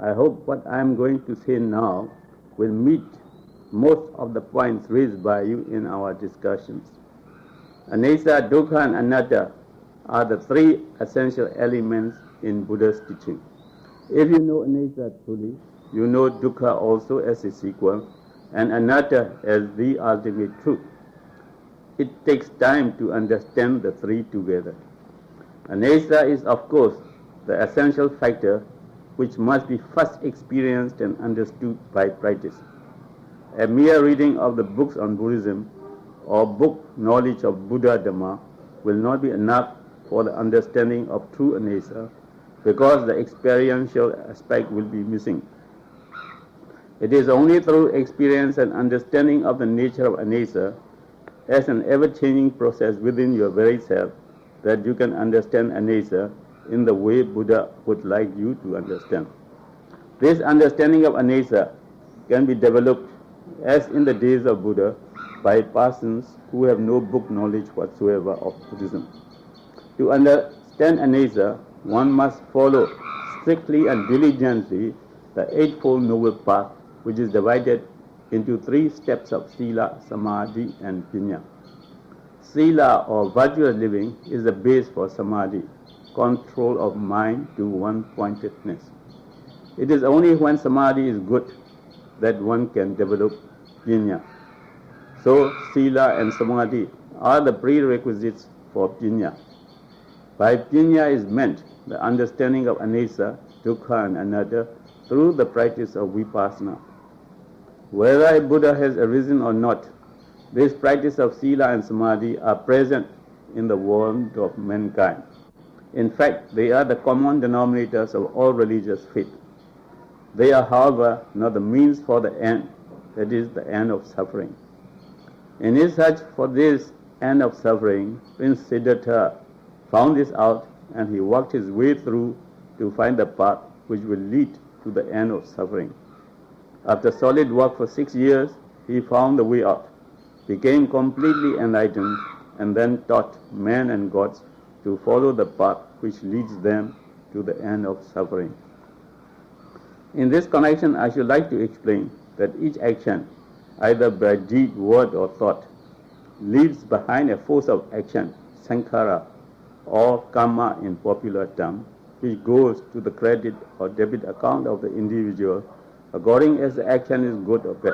I hope what I am going to say now will meet most of the points raised by you in our discussions. Anicca, Dukkha and Anatta are the three essential elements in Buddha's teaching. If you know Anicca truly, you know Dukkha also as a sequel and Anatta as the ultimate truth. It takes time to understand the three together. Anicca is of course the essential factor which must be first experienced and understood by practice. A mere reading of the books on Buddhism or book knowledge of Buddha Dhamma will not be enough for the understanding of true Anicca because the experiential aspect will be missing. It is only through experience and understanding of the nature of Anicca as an ever-changing process within your very self that you can understand Anicca in the way Buddha would like you to understand. This understanding of Anicca can be developed, as in the days of Buddha, by persons who have no book knowledge whatsoever of Buddhism. To understand Anicca, one must follow strictly and diligently the Eightfold Noble Path, which is divided into 3 steps of Sila, Samadhi and Panya. Sila, or virtuous living, is the base for Samadhi, control of mind to one-pointedness. It is only when Samadhi is good that one can develop Panya. So, Sila and Samadhi are the prerequisites for Panya. By Panya is meant the understanding of Anicca, Dukkha and Anatta through the practice of Vipassana. Whether a Buddha has arisen or not, this practice of Sila and Samadhi are present in the world of mankind. In fact, they are the common denominators of all religious faith. They are, however, not the means for the end, that is, the end of suffering. In his search for this end of suffering, Prince Siddhartha found this out and he worked his way through to find the path which will lead to the end of suffering. After solid work for 6 years, he found the way out, became completely enlightened, and then taught men and gods to follow the path which leads them to the end of suffering. In this connection, I should like to explain that each action, either by deed, word or thought, leaves behind a force of action, sankhara, or karma in popular term, which goes to the credit or debit account of the individual according as the action is good or bad.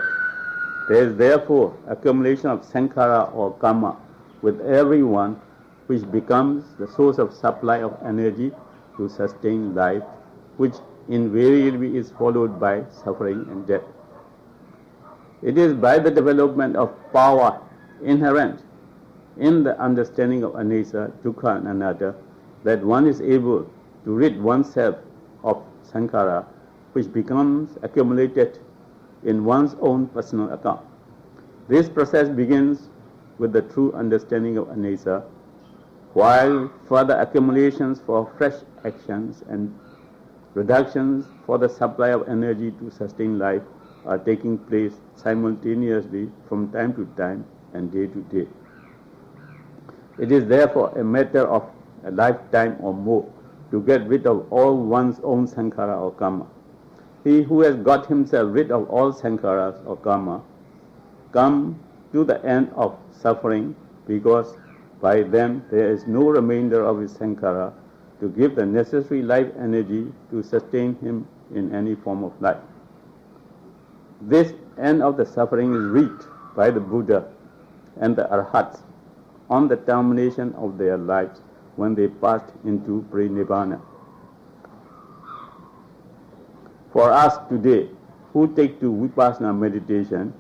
There is therefore accumulation of sankhara or karma with everyone, which becomes the source of supply of energy to sustain life, which invariably is followed by suffering and death. It is by the development of power inherent in the understanding of Anicca, Dukkha and Anatta that one is able to rid oneself of sankhara, which becomes accumulated in one's own personal account. This process begins with the true understanding of Anicca, while further accumulations for fresh actions and reductions for the supply of energy to sustain life are taking place simultaneously from time to time and day to day. It is therefore a matter of a lifetime or more to get rid of all one's own sankhara or karma. He who has got himself rid of all sankharas or karma comes to the end of suffering, because by then there is no remainder of his sankhara to give the necessary life energy to sustain him in any form of life. This end of the suffering is reached by the Buddha and the Arhats on the termination of their lives when they passed into pre-nibbana. For us today, who take to Vipassana meditation,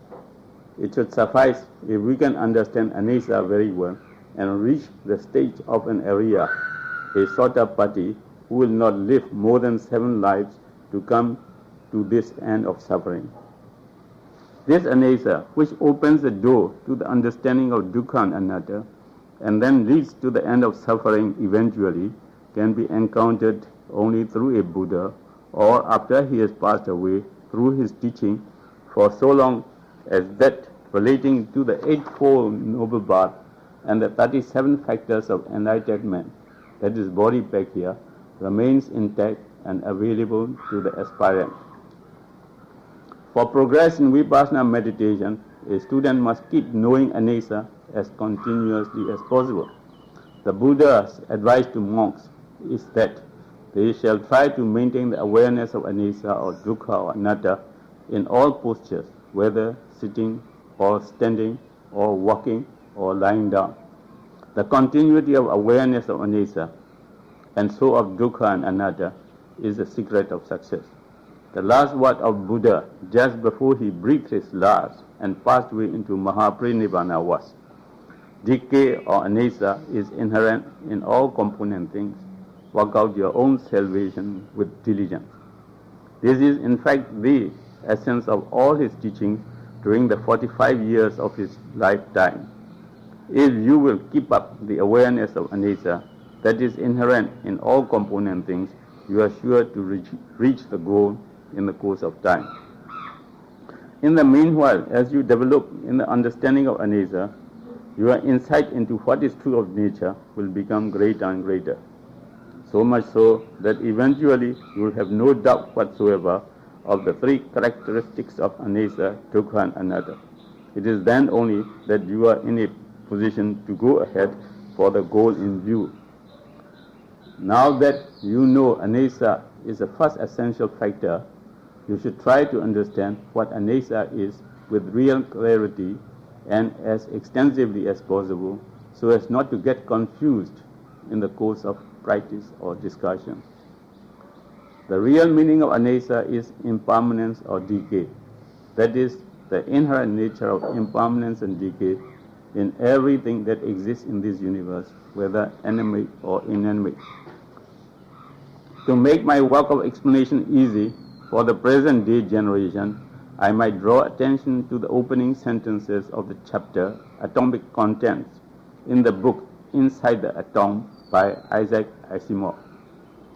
it should suffice if we can understand Anicca very well and reach the stage of an Arya, a Sotapatti, who will not live more than 7 lives to come to this end of suffering. This Anicca, which opens the door to the understanding of Dukkha and Anatta, and then leads to the end of suffering eventually, can be encountered only through a Buddha, or after he has passed away, through his teaching for so long as that relating to the Eightfold Noble Path and the 37 factors of enlightenment, that is bodhipakya, remains intact and available to the aspirant. For progress in Vipassana meditation, a student must keep knowing anicca as continuously as possible. The Buddha's advice to monks is that they shall try to maintain the awareness of anicca or dukkha or anatta in all postures, whether sitting or standing or walking or lying down. The continuity of awareness of anicca and so of dukkha and anatta is the secret of success. The last word of Buddha just before he breathed his last and passed away into Mahaparinibbana was, decay or anicca is inherent in all component things. Work out your own salvation with diligence. This is in fact the essence of all his teachings during the 45 years of his lifetime. If you will keep up the awareness of anicca that is inherent in all component things, you are sure to reach the goal in the course of time. In the meanwhile, as you develop in the understanding of anicca, your insight into what is true of nature will become greater and greater. So much so that eventually you will have no doubt whatsoever of the three characteristics of anicca, dukkha and anatta. It is then only that you are in a position to go ahead for the goal in view. Now that you know anicca is the first essential factor, you should try to understand what anicca is with real clarity and as extensively as possible, so as not to get confused in the course of practice or discussion. The real meaning of anicca is impermanence or decay. That is, the inherent nature of impermanence and decay in everything that exists in this universe, whether animate or inanimate. To make my work of explanation easy for the present day generation, I might draw attention to the opening sentences of the chapter Atomic Contents in the book Inside the Atom by Isaac Asimov,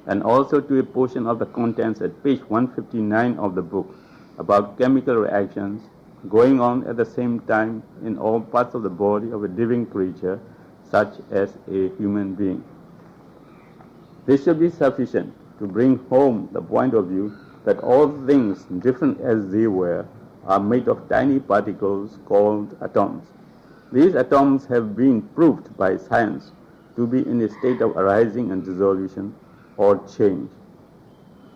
and also to a portion of the contents at page 159 of the book about chemical reactions going on at the same time in all parts of the body of a living creature such as a human being. This should be sufficient to bring home the point of view that all things, different as they were, are made of tiny particles called atoms. These atoms have been proved by science to be in a state of arising and dissolution or change.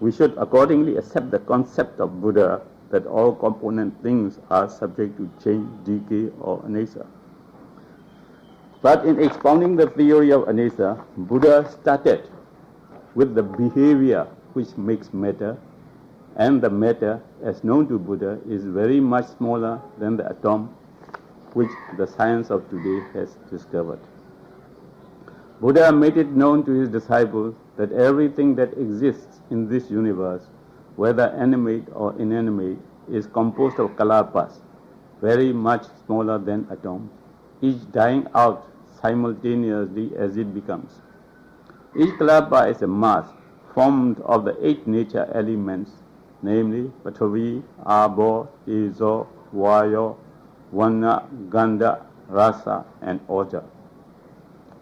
We should accordingly accept the concept of Buddha that all component things are subject to change, decay, or anicca. But in expounding the theory of anicca, Buddha started with the behavior which makes matter, and the matter, as known to Buddha, is very much smaller than the atom which the science of today has discovered. Buddha made it known to his disciples that everything that exists in this universe, whether animate or inanimate, is composed of kalapas, very much smaller than atoms, each dying out simultaneously as it becomes. Each kalapa is a mass formed of the 8 nature elements, namely Pathavi, Abo, Tejo, Vayo, Vana, Gandha, Rasa, and Oja.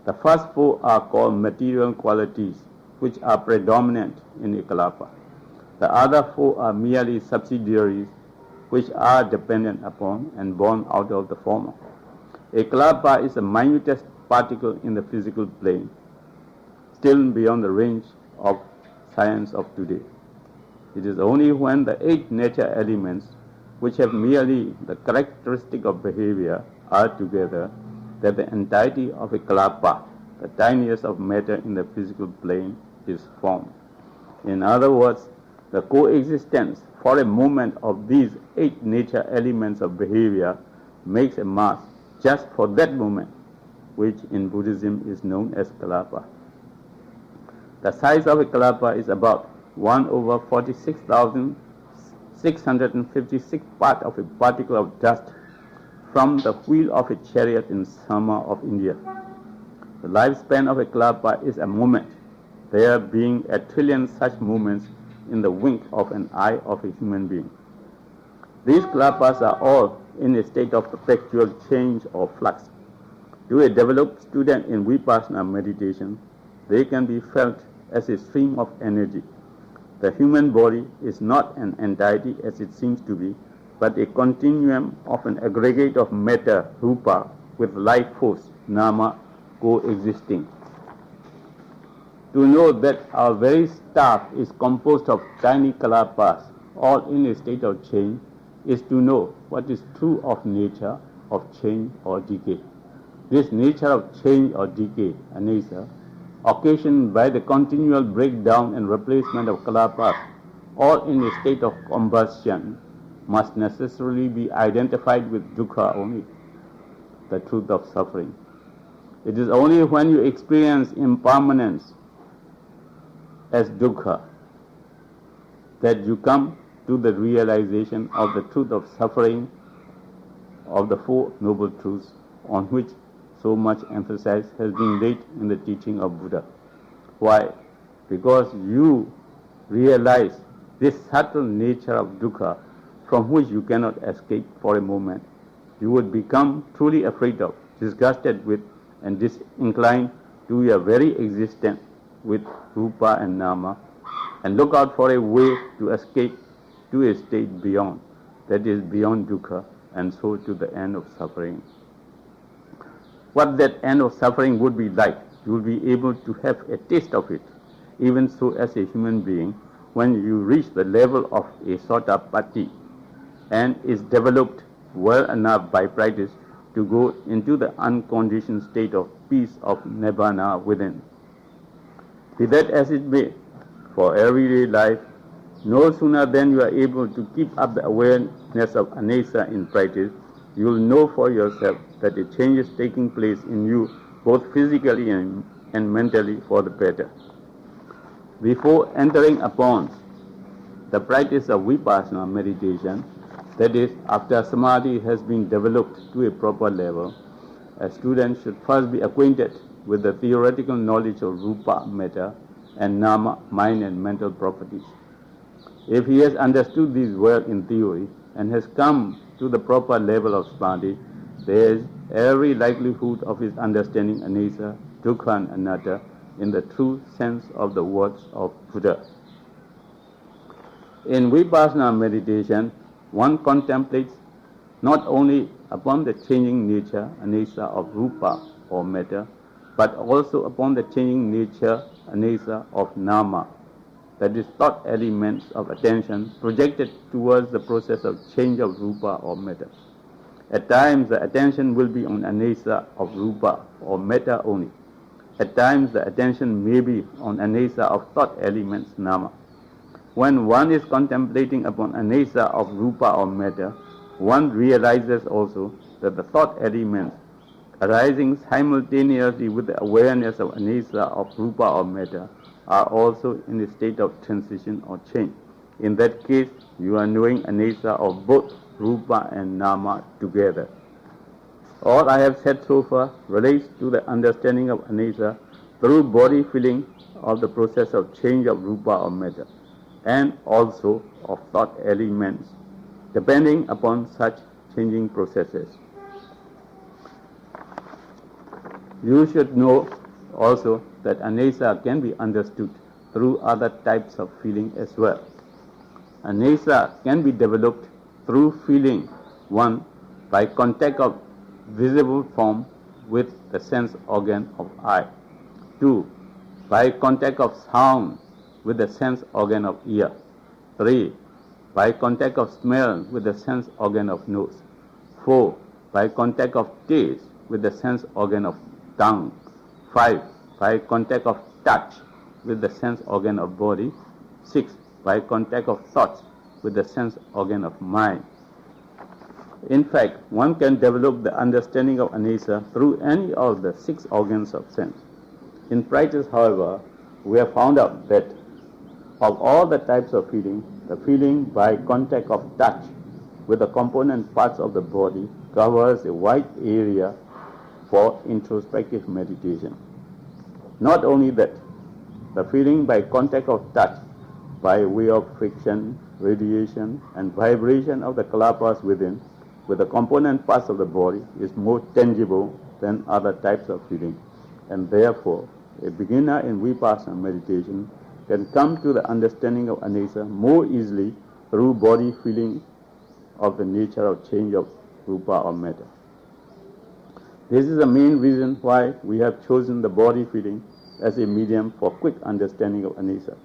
The first 4 are called material qualities, which are predominant in a kalapa. The other 4 are merely subsidiaries, which are dependent upon and born out of the former. A kalapa is the minutest particle in the physical plane, still beyond the range of science of today. It is only when the 8 nature elements, which have merely the characteristic of behavior, are together that the entirety of a kalapa, the tiniest of matter in the physical plane, is formed. In other words, the coexistence for a moment of these 8 nature elements of behavior makes a mass just for that moment, which in Buddhism is known as kalapa. The size of a kalapa is about 1/46,656 part of a particle of dust from the wheel of a chariot in summer of India. The lifespan of a kalapa is a moment, there being a trillion such moments in the wink of an eye of a human being. These kalapas are all in a state of perpetual change or flux. To a developed student in Vipassana meditation, they can be felt as a stream of energy. The human body is not an entity as it seems to be, but a continuum of an aggregate of matter, rupa, with life force, nama, coexisting. To know that our very staff is composed of tiny kalapas, all in a state of change, is to know what is true of nature of change or decay. This nature of change or decay, anicca, occasioned by the continual breakdown and replacement of kalapas, all in a state of combustion, must necessarily be identified with dukkha only, the truth of suffering. It is only when you experience impermanence as dukkha that you come to the realization of the truth of suffering, of the Four Noble Truths on which so much emphasis has been laid in the teaching of Buddha. Why? Because you realize this subtle nature of dukkha from which you cannot escape for a moment. You would become truly afraid of, disgusted with, and disinclined to your very existence with rupa and nama, and look out for a way to escape to a state beyond, that is beyond dukkha, and so to the end of suffering. What that end of suffering would be like, you will be able to have a taste of it, even so as a human being, when you reach the level of a Sotapatti and is developed well enough by practice to go into the unconditioned state of peace of nibbana within. Be that as it may, for everyday life, no sooner than you are able to keep up the awareness of anicca in practice, you will know for yourself that a change is taking place in you, both physically and mentally, for the better. Before entering upon the practice of vipassana meditation, that is, after samadhi has been developed to a proper level, a student should first be acquainted with the theoretical knowledge of rupa, matter, and nama, mind and mental properties. If he has understood these well in theory and has come to the proper level of samadhi, there is every likelihood of his understanding anicca, dukkha and anatta in the true sense of the words of Buddha. In vipassana meditation, one contemplates not only upon the changing nature, anicca, of rupa or matter, but also upon the changing nature, anicca, of nama, that is, thought elements of attention projected towards the process of change of rupa or matter. At times the attention will be on anicca of rupa or matter only. At times the attention may be on anicca of thought elements, nama. When one is contemplating upon anicca of rupa or matter, one realizes also that the thought elements arising simultaneously with the awareness of anicca of rupa or matter are also in a state of transition or change. In that case, you are knowing anicca of both rupa and nama together. All I have said so far relates to the understanding of anicca through body feeling of the process of change of rupa or matter, and also of thought elements, depending upon such changing processes. You should know also that anicca can be understood through other types of feeling as well. Anicca can be developed through feeling, 1, by contact of visible form with the sense organ of eye, 2, by contact of sound with the sense organ of ear, 3, by contact of smell with the sense organ of nose, 4, by contact of taste with the sense organ of tongue, 5, by contact of touch with the sense organ of body, 6, by contact of thoughts with the sense organ of mind. In fact, one can develop the understanding of anicca through any of the 6 organs of sense. In practice, however, we have found out that of all the types of feeling, the feeling by contact of touch with the component parts of the body covers a wide area for introspective meditation. Not only that, the feeling by contact of touch by way of friction, radiation and vibration of the kalapas within with the component parts of the body is more tangible than other types of feeling, and therefore a beginner in vipassana meditation can come to the understanding of anicca more easily through body feeling of the nature of change of rupa or matter. This is the main reason why we have chosen the body feeling as a medium for quick understanding of anicca.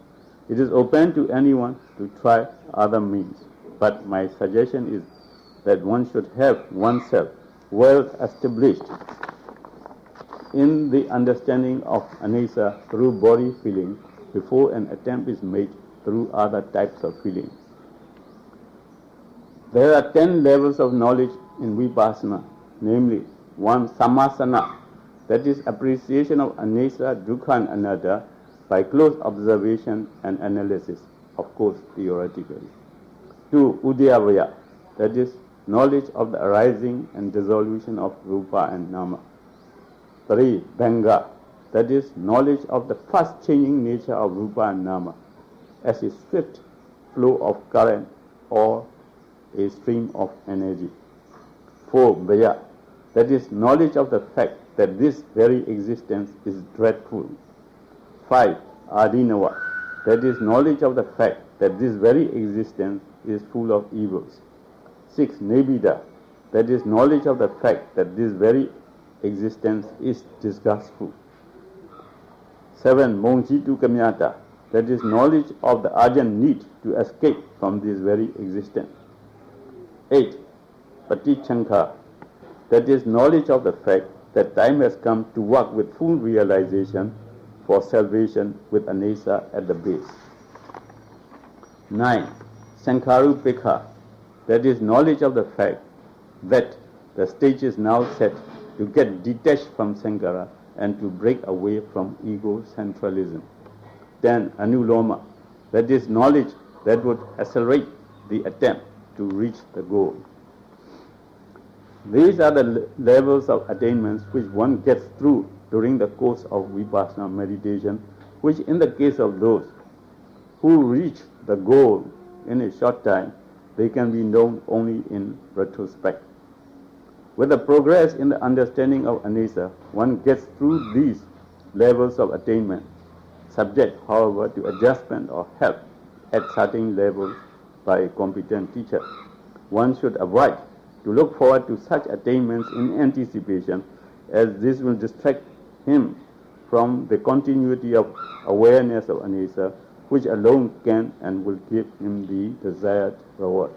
It is open to anyone to try other means, but my suggestion is that one should have oneself well established in the understanding of anicca through body feeling before an attempt is made through other types of feeling. There are 10 levels of knowledge in vipassana, namely 1. Samasana, that is appreciation of anicca, dukkha and anatta by close observation and analysis, of course theoretically. 2. Udyavaya, that is knowledge of the arising and dissolution of rupa and nama. 3. Bhanga, that is knowledge of the fast changing nature of rupa and nama as a swift flow of current or a stream of energy. 4. Bhaya, that is knowledge of the fact that this very existence is dreadful. 5. Adinava, that is knowledge of the fact that this very existence is full of evils. 6. Nebida, that is knowledge of the fact that this very existence is disgustful. 7. Mongjitu kamyata, that is knowledge of the urgent need to escape from this very existence. 8. Patichanka, that is knowledge of the fact that time has come to work with full realization for salvation with anicca at the base. 9. Sankharupekha, that is knowledge of the fact that the stage is now set to get detached from sankhara and to break away from ego-centralism. 10. Anuloma, that is knowledge that would accelerate the attempt to reach the goal. These are the levels of attainments which one gets through during the course of vipassana meditation, which in the case of those who reach the goal in a short time, they can be known only in retrospect. With the progress in the understanding of anicca, one gets through these levels of attainment, subject, however, to adjustment or help at certain levels by a competent teacher. One should avoid to look forward to such attainments in anticipation, as this will distract him from the continuity of awareness of anicca, which alone can and will give him the desired reward.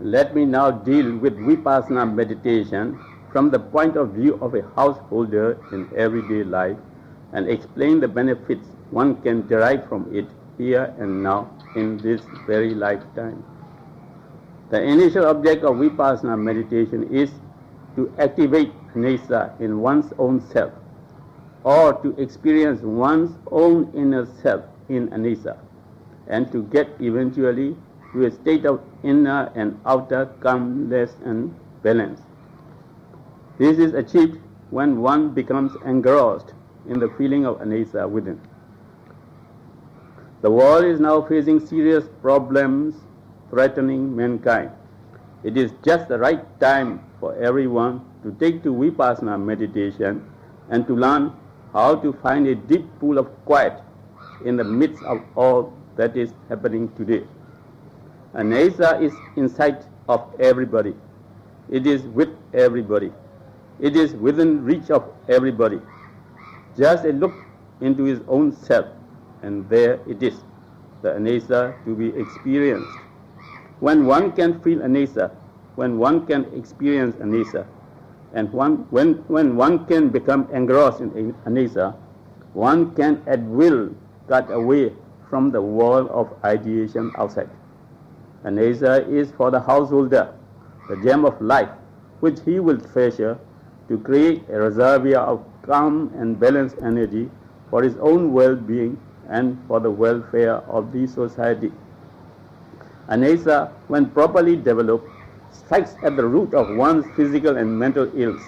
Let me now deal with vipassana meditation from the point of view of a householder in everyday life and explain the benefits one can derive from it here and now in this very lifetime. The initial object of vipassana meditation is to activate anicca in one's own self, or to experience one's own inner self in anicca, and to get eventually to a state of inner and outer calmness and balance. This is achieved when one becomes engrossed in the feeling of anicca within. The world is now facing serious problems threatening mankind. It is just the right time for everyone to take to vipassana meditation and to learn how to find a deep pool of quiet in the midst of all that is happening today. Anicca is inside of everybody. It is with everybody. It is within reach of everybody. Just a look into his own self, and there it is, the anicca to be experienced. When one can feel anicca, when one can experience anicca, and when one can become engrossed in anicca, one can at will cut away from the world of ideation outside. Anicca is for the householder the gem of life which he will treasure to create a reservoir of calm and balanced energy for his own well-being and for the welfare of the society. Anicca, when properly developed, strikes at the root of one's physical and mental ills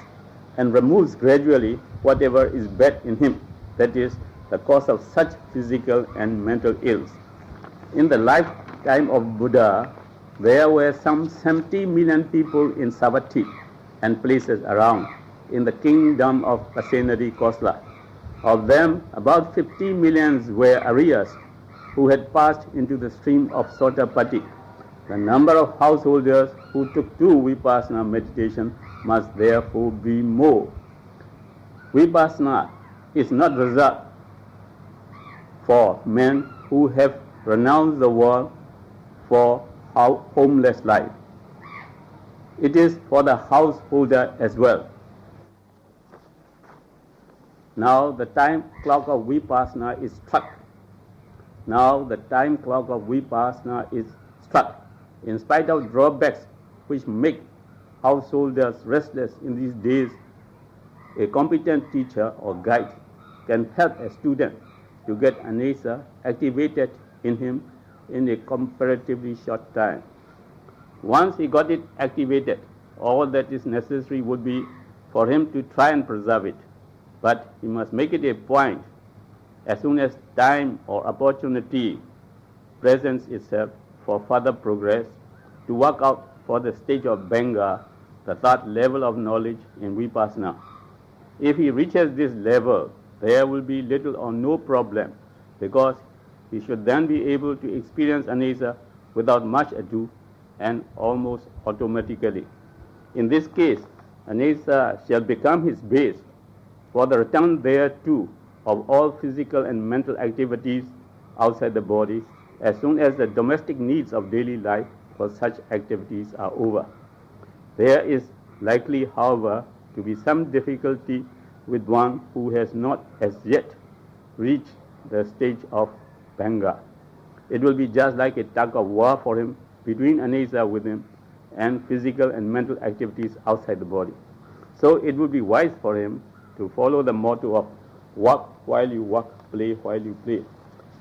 and removes gradually whatever is bad in him, that is, the cause of such physical and mental ills. In the lifetime of Buddha, there were some 70 million people in Savatthi and places around in the kingdom of Pasenadi Kosla. Of them, about 50 millions were Aryas who had passed into the stream of Sotapatti. The number of householders who took to Vipassana meditation must therefore be more. Vipassana is not reserved for men who have renounced the world for homeless life. It is for the householder as well. Now the time clock of Vipassana is struck. Now the time clock of Vipassana is struck. In spite of drawbacks which make householders restless in these days, a competent teacher or guide can help a student to get anesa activated in him in a comparatively short time. Once he got it activated, all that is necessary would be for him to try and preserve it. But he must make it a point, as soon as time or opportunity presents itself for further progress, to work out for the stage of Banga, the third level of knowledge in Vipassana. If he reaches this level, there will be little or no problem, because he should then be able to experience anesa without much ado and almost automatically. In this case, anesa shall become his base for the return thereto of all physical and mental activities outside the body, as soon as the domestic needs of daily life for such activities are over. There is likely, however, to be some difficulty with one who has not as yet reached the stage of Banga. It will be just like a tug of war for him between anesa within and physical and mental activities outside the body. So it would be wise for him to follow the motto of work while you work, play while you play.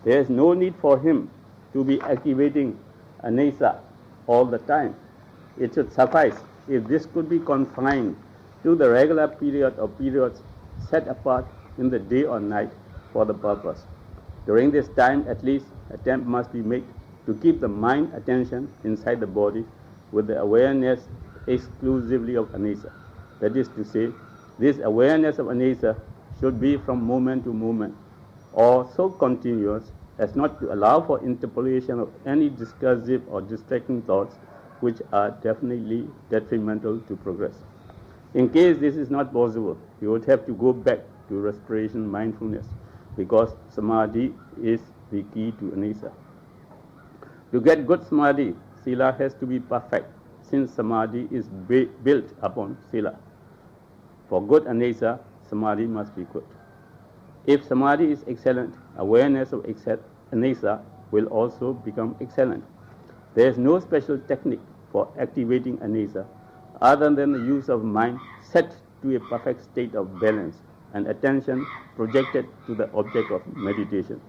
There is no need for him to be activating anesa all the time. It should suffice if this could be confined to the regular period or periods set apart in the day or night for the purpose. During this time, at least, attempt must be made to keep the mind attention inside the body with the awareness exclusively of anesa. That is to say, this awareness of anesa should be from moment to moment, or so continuous as not to allow for interpolation of any discursive or distracting thoughts which are definitely detrimental to progress. In case this is not possible, you would have to go back to respiration mindfulness, because samadhi is the key to anesa. To get good samadhi, sila has to be perfect, since samadhi is built upon sila. For good anesa, samadhi must be good. If samadhi is excellent, awareness of anesa will also become excellent. There is no special technique for activating anesa other than the use of mind set to a perfect state of balance and attention projected to the object of meditation.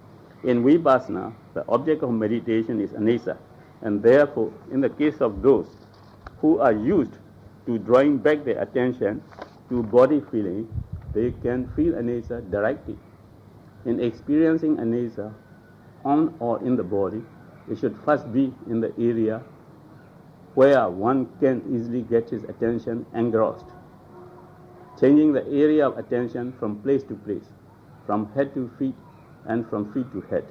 In Vipassana, the object of meditation is anesa, and therefore, in the case of those who are used to drawing back their attention to body feeling, they can feel anesa directly. In experiencing anesa on or in the body, it should first be in the area where one can easily get his attention engrossed, changing the area of attention from place to place, from head to feet and from feet to head,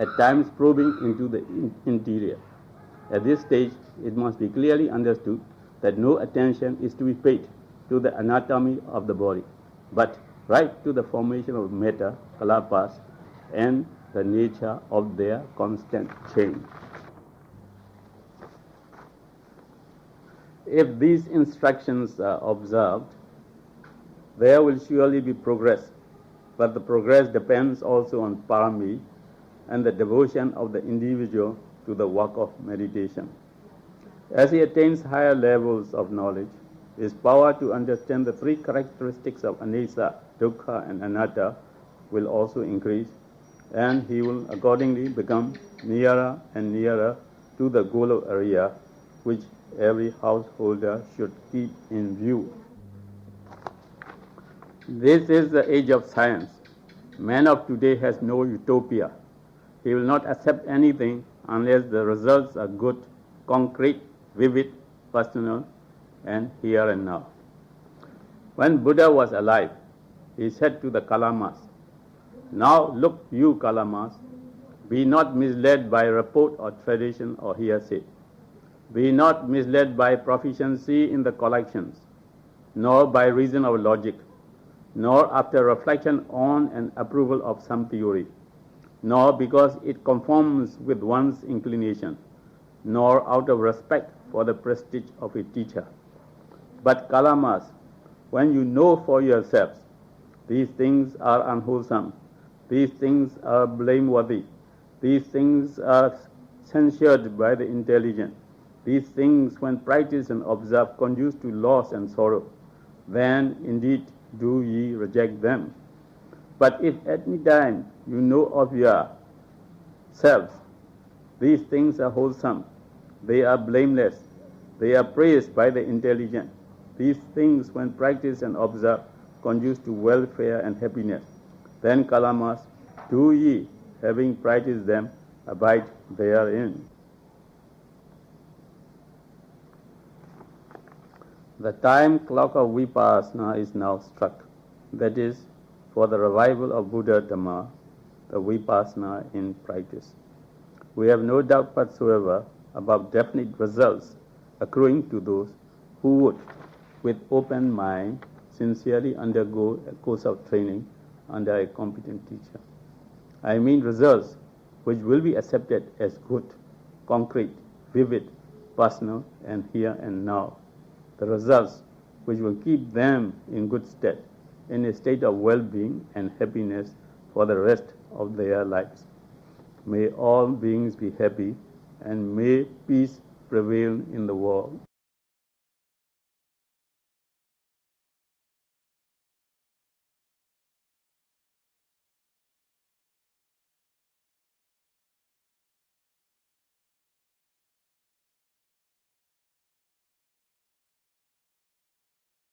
at times probing into the interior. At this stage, it must be clearly understood that no attention is to be paid to the anatomy of the body, but right to the formation of metta, kalapas, and the nature of their constant change. If these instructions are observed, there will surely be progress, but the progress depends also on parami and the devotion of the individual to the work of meditation. As he attains higher levels of knowledge, his power to understand the three characteristics of anesa, dukkha, and anatta will also increase, and he will accordingly become nearer and nearer to the goal of Ariya, which every householder should keep in view. This is the age of science. Man of today has no utopia. He will not accept anything unless the results are good, concrete, vivid, personal, and here and now. When Buddha was alive, he said to the Kalamas, "Now look, you Kalamas, be not misled by report or tradition or hearsay. Be not misled by proficiency in the collections, nor by reason of logic, nor after reflection on and approval of some theory, nor because it conforms with one's inclination, nor out of respect for the prestige of a teacher. But Kalamas, when you know for yourselves, these things are unwholesome, these things are blameworthy, these things are censured by the intelligent, these things when practiced and observed conduce to loss and sorrow, then indeed do ye reject them. But if at any time you know of yourselves, these things are wholesome, they are blameless, they are praised by the intelligent, these things when practiced and observed conduce to welfare and happiness, then Kalamas, do ye, having practiced them, abide therein." The time clock of Vipassana is now struck. That is, for the revival of Buddha Dhamma, the Vipassana in practice. We have no doubt whatsoever about definite results accruing to those who would, with open mind, sincerely undergo a course of training under a competent teacher. I mean results which will be accepted as good, concrete, vivid, personal, and here and now. The results which will keep them in good stead, in a state of well-being and happiness for the rest of their lives. May all beings be happy, and may peace prevail in the world.